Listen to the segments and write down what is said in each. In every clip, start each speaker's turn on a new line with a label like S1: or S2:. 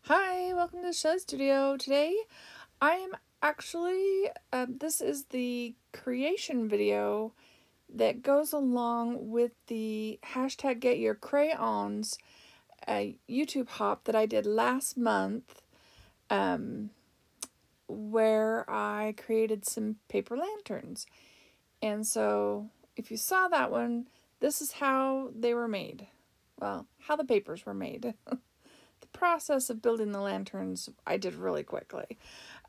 S1: Hi, welcome to the show studio. Today I am actually, this is the creation video that goes along with the hashtag Get Your Crayons YouTube hop that I did last month, where I created some paper lanterns. And so if you saw that one, this is how they were made. Well, how the papers were made. The process of building the lanterns I did really quickly.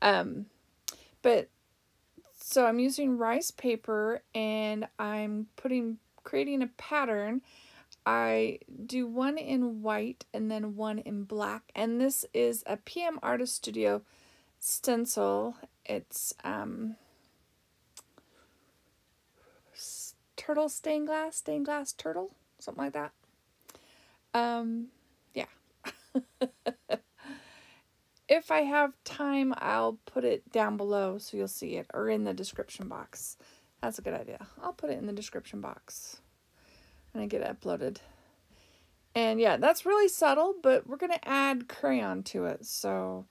S1: But so I'm using rice paper and I'm creating a pattern. I do one in white and then one in black. And this is a PM Artist Studio stencil. It's turtle stained glass turtle, something like that. Yeah. If I have time, I'll put it down below so you'll see it, or in the description box. That's a good idea. I'll put it in the description box when I get it uploaded. And yeah, that's really subtle, but we're going to add crayon to it, so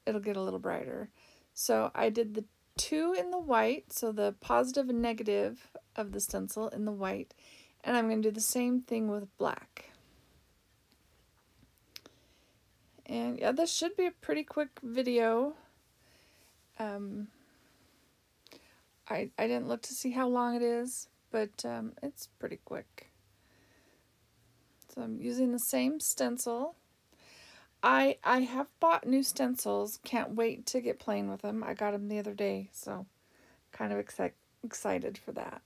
S1: it'll get a little brighter. So I did the two in the white, so the positive and negative of the stencil in the white, and I'm going to do the same thing with black. And yeah, this should be a pretty quick video. I didn't look to see how long it is, but it's pretty quick. So I'm using the same stencil. I have bought new stencils. Can't wait to get playing with them. I got them the other day, so kind of excited for that.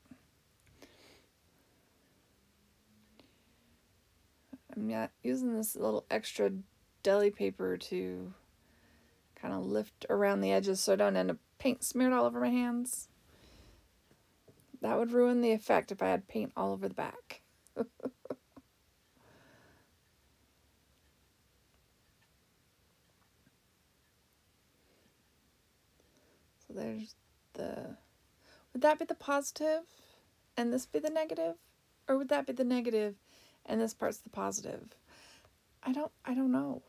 S1: I'm using this little extra deli paper to kind of lift around the edges so I don't end up paint smeared all over my hands. That would ruin the effect if I had paint all over the back. So there's would that be the positive and this be the negative? Or would that be the negative and this part's the positive? I don't know.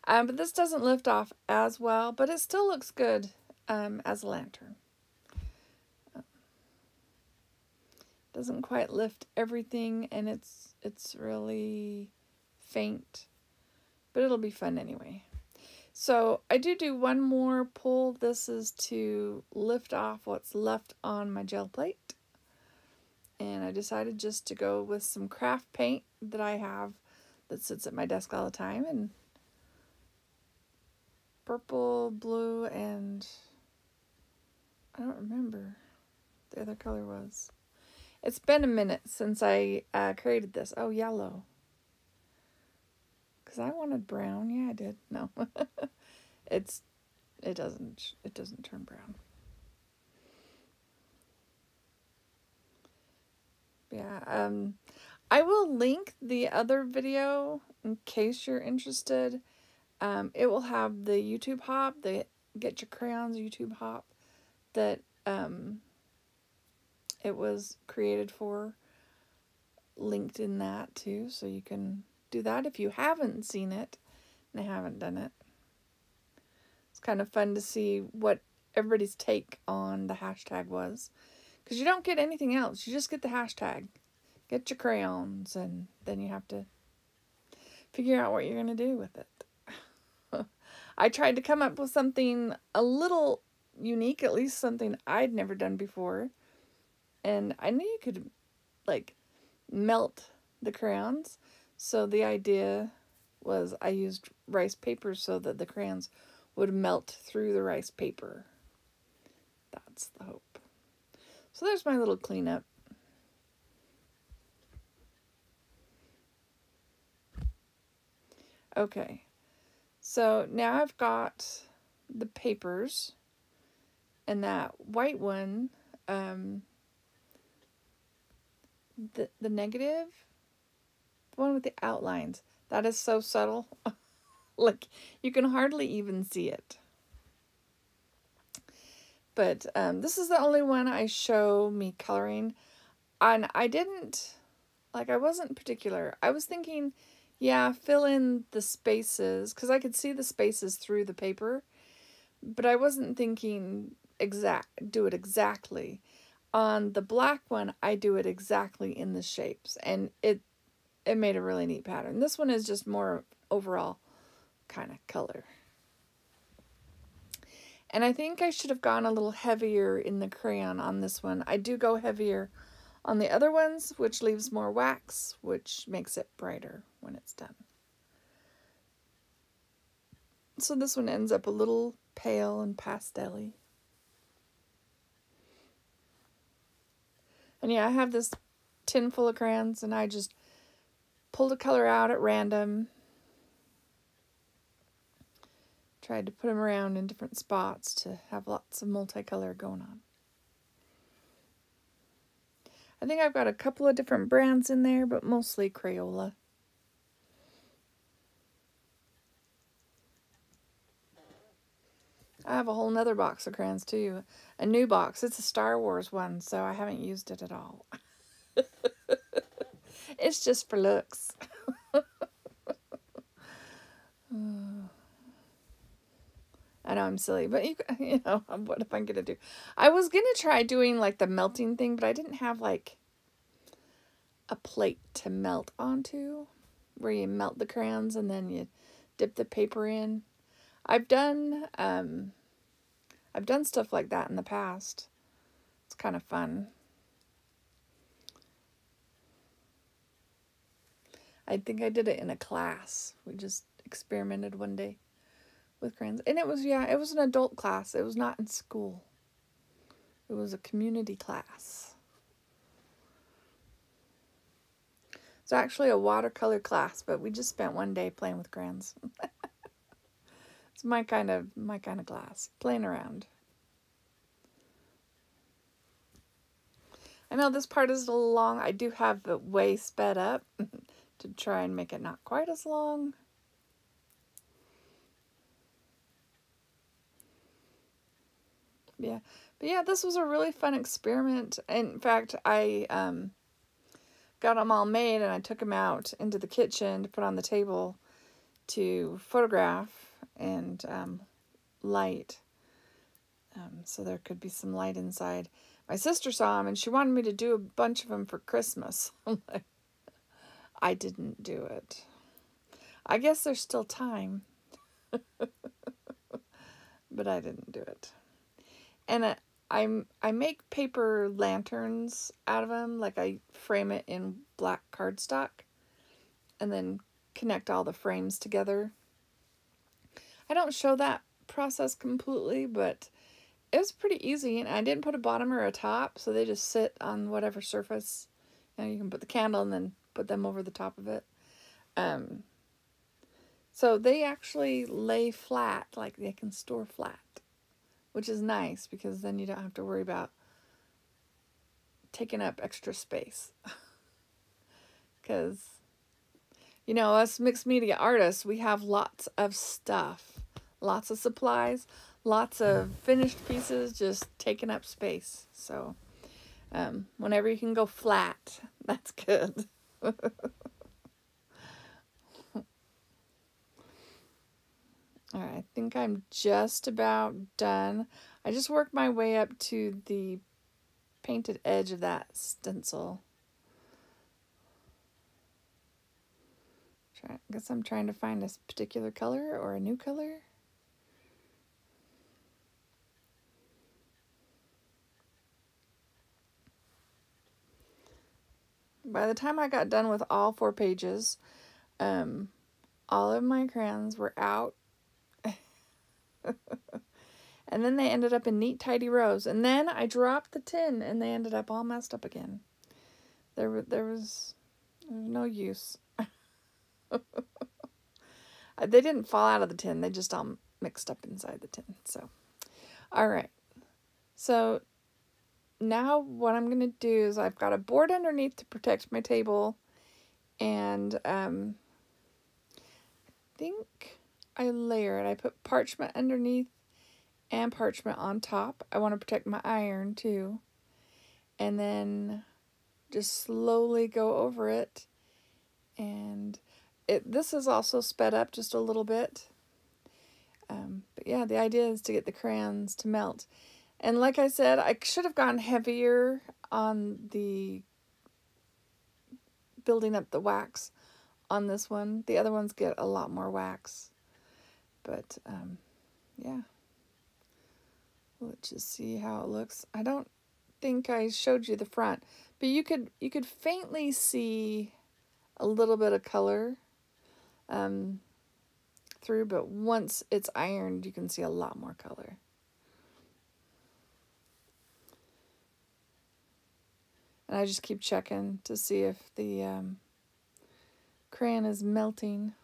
S1: But this doesn't lift off as well, but it still looks good as a lantern. Doesn't quite lift everything, and it's really faint, but it'll be fun anyway. So I do one more pull. This is to lift off what's left on my gel plate. And I decided just to go with some craft paint that I have that sits at my desk all the time. And purple, blue, and I don't remember what the other color was. It's been a minute since I created this. Oh, yellow. Because I wanted brown. Yeah, I did. No. it doesn't turn brown. Yeah, I will link the other video in case you're interested. It will have the YouTube hop, the Get Your Crayons YouTube hop that it was created for, linked in that too, so you can do that if you haven't seen it and haven't done it. It's kind of fun to see what everybody's take on the hashtag was, because you don't get anything else. You just get the hashtag, Get Your Crayons, and then you have to figure out what you're going to do with it. I tried to come up with something a little unique, at least something I'd never done before. And I knew you could, like, melt the crayons. So the idea was I used rice paper so that the crayons would melt through the rice paper. That's the hope. So there's my little cleanup. Okay. So now I've got the papers, and that white one, the negative, the one with the outlines, that is so subtle. Like, you can hardly even see it. But this is the only one I show me coloring. And I wasn't particular. I was thinking, Yeah, fill in the spaces, because I could see the spaces through the paper, but I wasn't thinking do it exactly. On the black one, I do it exactly in the shapes, and it made a really neat pattern. This one is just more overall kind of color. And I think I should have gone a little heavier in the crayon on this one. I do go heavier on the other ones, which leaves more wax, which makes it brighter when it's done. So this one ends up a little pale and pastel-y. And yeah, I have this tin full of crayons, and I just pulled a color out at random. Tried to put them around in different spots to have lots of multicolor going on. I think I've got a couple of different brands in there, but mostly Crayola. I have a whole nother box of crayons too. A new box. It's a Star Wars one, so I haven't used it at all. It's just for looks. I know I'm silly, but you know, what am I going to do? I was going to try doing like the melting thing, but I didn't have like a plate to melt onto where you melt the crayons and then you dip the paper in. I've done stuff like that in the past. It's kind of fun. I think I did it in a class. We just experimented one day with crayons. And it was an adult class. It was not in school. It was a community class. It's actually a watercolor class, but we just spent one day playing with crayons. It's my kind of class, playing around. I know this part is a little long. I do have it way sped up to try and make it not quite as long. Yeah, but yeah, this was a really fun experiment. In fact, I got them all made, and I took them out into the kitchen to put on the table to photograph and light. So there could be some light inside. My sister saw them, and she wanted me to do a bunch of them for Christmas. I didn't do it. I guess there's still time. But I didn't do it. And I make paper lanterns out of them. Like I frame it in black cardstock and then connect all the frames together. I don't show that process completely, but it was pretty easy. And I didn't put a bottom or a top, so they just sit on whatever surface. And you can put the candle and then put them over the top of it. So they actually lay flat, like they can store flat, which is nice because then you don't have to worry about taking up extra space. Because, you know, us mixed media artists, we have lots of stuff, lots of supplies, lots of finished pieces just taking up space. So whenever you can go flat, that's good. All right, I think I'm just about done. I just worked my way up to the painted edge of that stencil. I guess I'm trying to find a particular color or a new color. By the time I got done with all 4 pages, all of my crayons were out. And then they ended up in neat, tidy rows. And then I dropped the tin, and they ended up all messed up again. There was no use. They didn't fall out of the tin. They just all mixed up inside the tin. So, all right. So now what I'm going to do is I've got a board underneath to protect my table. And I think I layer it. I put parchment underneath and parchment on top. I want to protect my iron too. And then just slowly go over it. And this is also sped up just a little bit. But yeah, the idea is to get the crayons to melt. And like I said, I should have gone heavier on the building up the wax on this one. The other ones get a lot more wax. But yeah. Let's just see how it looks. I don't think I showed you the front, but you could faintly see a little bit of color through, but once it's ironed, you can see a lot more color. And I just keep checking to see if the crayon is melting.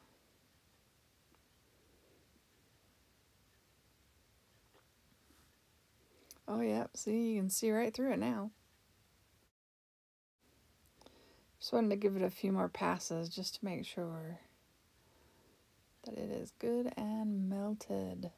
S1: Oh, yeah, see, you can see right through it now. Just wanted to give it a few more passes just to make sure that it is good and melted.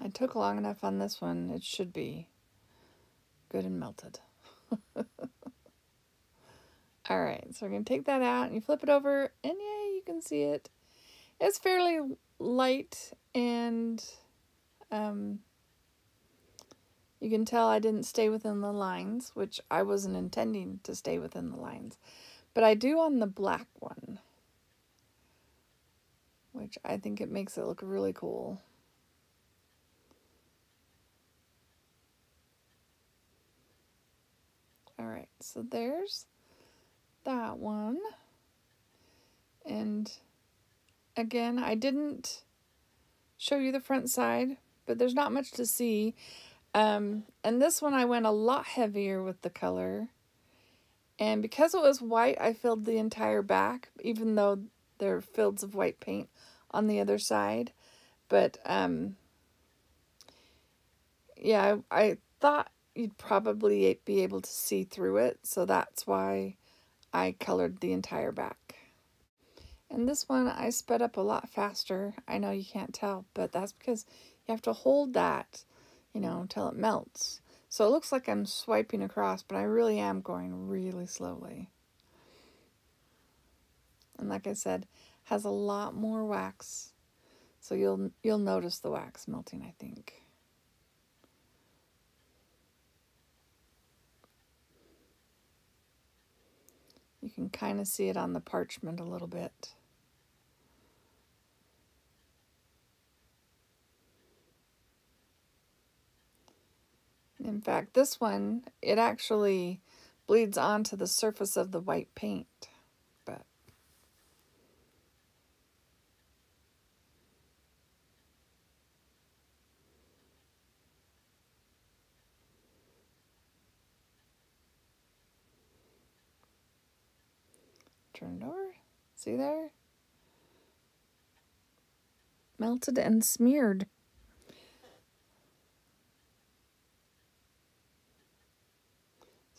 S1: I took long enough on this one. It should be good and melted. Alright, so we're going to take that out and you flip it over and yeah, you can see it. It's fairly light and you can tell I didn't stay within the lines, which I wasn't intending to stay within the lines. But I do on the black one, which I think it makes it look really cool. Alright, so there's that one. And again, I didn't show you the front side, but there's not much to see. And this one I went a lot heavier with the color. And because it was white, I filled the entire back, even though there are fields of white paint on the other side. But, yeah, I thought you'd probably be able to see through it, so that's why I colored the entire back. And this one I sped up a lot faster. I know you can't tell, but that's because you have to hold that, you know, until it melts. So it looks like I'm swiping across, but I really am going really slowly. And like I said, has a lot more wax. So you'll notice the wax melting, I think. You can kind of see it on the parchment a little bit. In fact, this one, it actually bleeds onto the surface of the white paint. But turn it over. See there? Melted and smeared.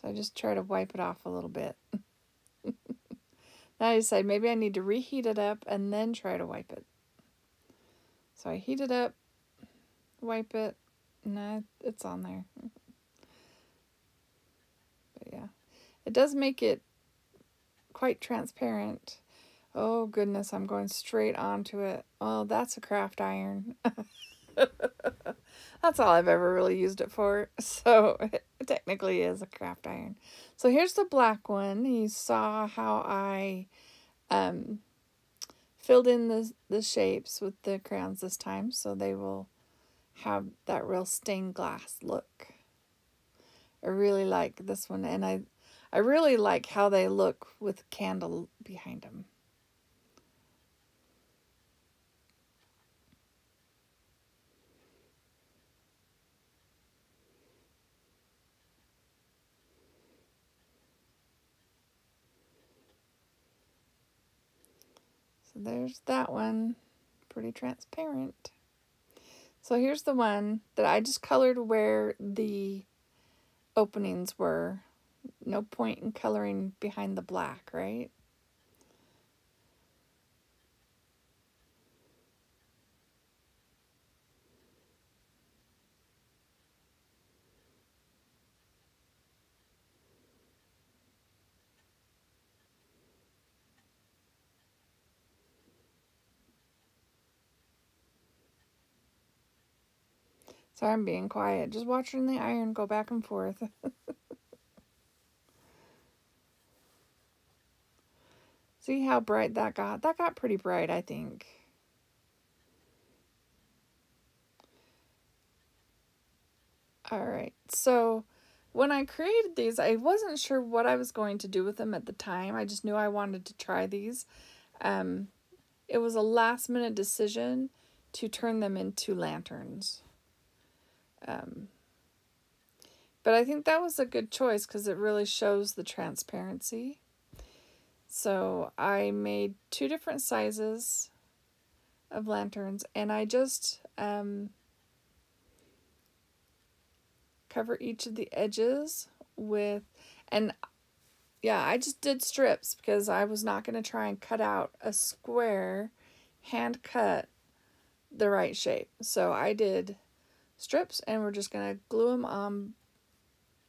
S1: So I just try to wipe it off a little bit. Now I decide maybe I need to reheat it up and then try to wipe it. So I heat it up, wipe it. Nah, it's on there. But yeah, it does make it quite transparent. Oh goodness, I'm going straight onto it. Oh, that's a craft iron. That's all I've ever really used it for. So it technically is a craft iron. So here's the black one. You saw how I filled in the shapes with the crayons this time, so they will have that real stained glass look. I really like this one, and I really like how they look with candle behind them. So there's that one, pretty transparent. So here's the one that I just colored where the openings were. No point in coloring behind the black, right? Sorry, I'm being quiet. Just watching the iron go back and forth. See how bright that got? That got pretty bright, I think. Alright, so when I created these, I wasn't sure what I was going to do with them at the time. I just knew I wanted to try these. It was a last minute decision to turn them into lanterns. But I think that was a good choice because it really shows the transparency. So I made 2 different sizes of lanterns, and I just cover each of the edges with, and yeah, I just did strips because I was not going to try and cut out a square, hand cut the right shape. So I did strips, and we're just going to glue them on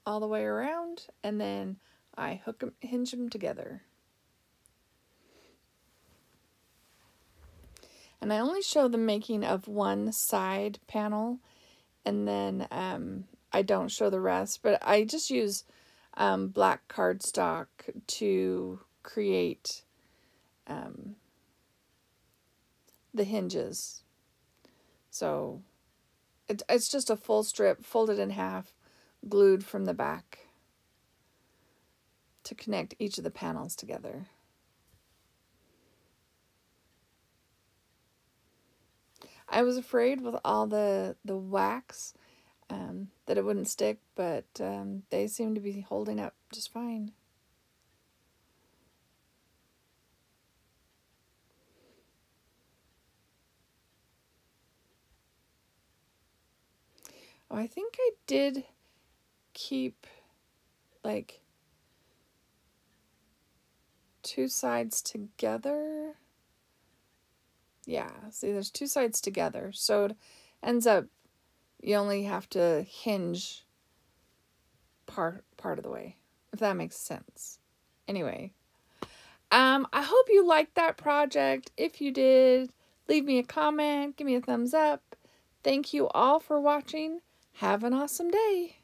S1: all the way around, and then I hinge them together. And I only show the making of one side panel, and then I don't show the rest, but I just use black cardstock to create the hinges. So it's just a full strip folded in half, glued from the back to connect each of the panels together. I was afraid with all the wax that it wouldn't stick, but they seem to be holding up just fine. Oh, I think I did keep like 2 sides together. Yeah, see, there's 2 sides together, so it ends up you only have to hinge part of the way, if that makes sense. Anyway, I hope you liked that project. If you did, leave me a comment, give me a thumbs up. Thank you all for watching. Have an awesome day.